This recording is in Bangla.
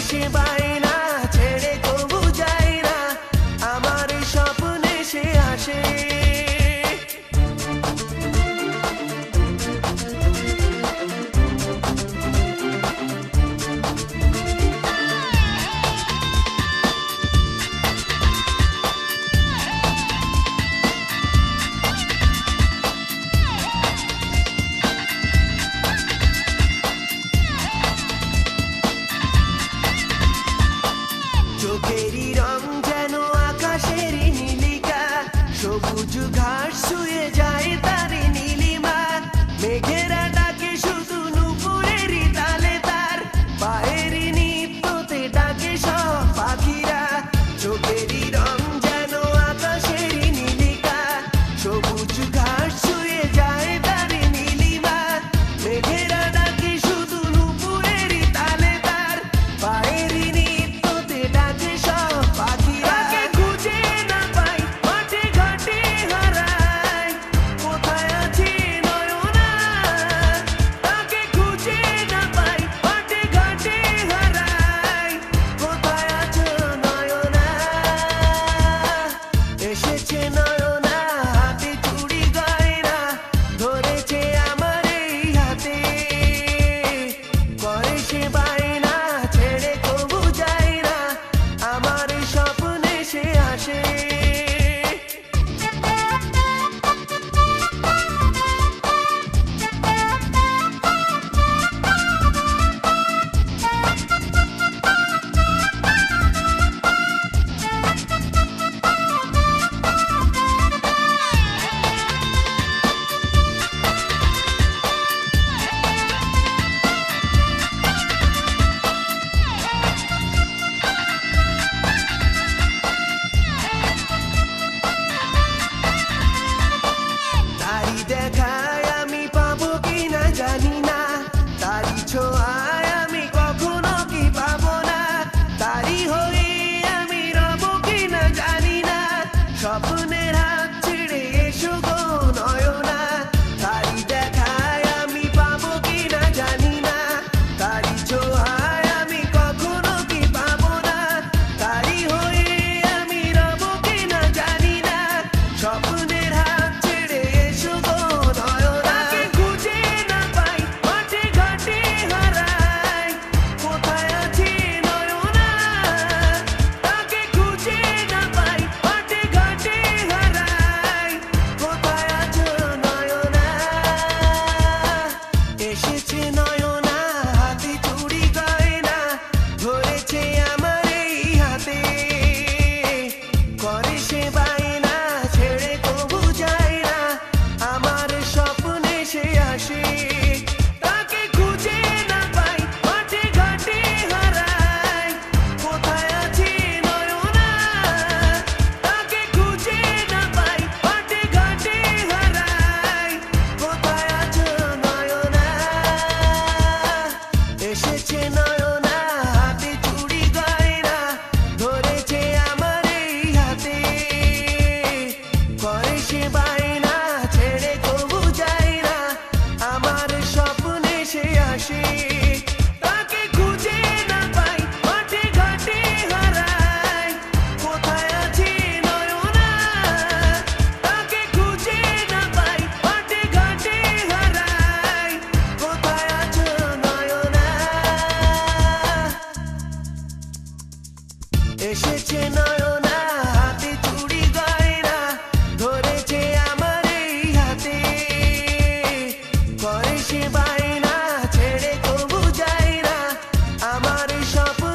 সে বায়না ছেড়ে কবু যায় না, আমার স্বপ্নে সে আসে। চোখেরই রং যেন আকাশের নীলিকা, সবুজ ঘাস ছুঁয়ে যায় তার নীলিমা, মেঘেরা ডাকে শুধু নুপুরেরই তালে, তার পায়ের নৃত্যতে ডাকে সব পাখিরা। চোখেরই রং যেন আকাশের নীলিকা, সবুজ ঘাস ছুঁয়ে যায় তার নীলিমা, মেঘেরা ডাকে শুধু নুপুরেরই তালে, তার পায়ের নৃত্যতে ডাকে সব পাখিরা। তাকে খুঁজে না পাই মাঠে ঘাটে হারাই, কোথায় আছে নয়না? তাকে খুঁজে না পাই মাঠে ঘাটে হারাই, কোথায় আছো নয়না? এসেছে নয়না হাতে চুড়ি গয়না, ধরেছে আমার এই হাতে, করে সে বায়না ছেড়ে কবু যায় না, আমার স্বপ্নে সে আসে। তারি দেখায় আমি পাবো কিনা জানি না, তারি ছোঁয়ায় আমি কখনো কি পাবো না, তারি হয়ে আমি রব কিনা জানি না, স্বপ্নের হাত ছেড়ে এসো গো নয়না। তারি দেখায় আমি পাবো কিনা জানি না, তারি ছোঁয়ায় আমি কখনো কি পাবো না, তারি হয়ে আমি রব কিনা জানি না, স্বপ্নের হাত ছেড়ে এসো গো নয়না। তাকে খুঁজে না পাই মাঠে ঘাটে হারাই, কোথায় আছে নয়না? তাকে খুঁজে না পাই মাঠে ঘাটে হারাই, কোথায় আছো নয়না? এসেছে নয়না হাতে চুড়ি গয়না, ধরেছে আমার এই হাতে, করে সে বায়না ছেড়ে কবু যায় না, আমার স্বপ্নে সে আসে। তাকে খুঁজে না পাই মাঠে ঘাটে হারাই, কোথায় আছে নয়না? তাকে খুঁজে না পাই মাঠে ঘাটে হারাই, কোথায় আছো নয়না? এসেছে নয়না হাতে চুড়ি গয়না, ধরেছে আমার এই হাতে, করে সে বায়না ছেড়ে কবু যায় না, আমার স্বপ্নে সে আসে। তাকে খুঁজে না পাই মাঠে ঘাটে হারাই, কোথায় আছে নয়না? তাকে খুঁজে না পাই মাঠে ঘাটে হারাই, কোথায় আছো নয়না? এসেছে নয়না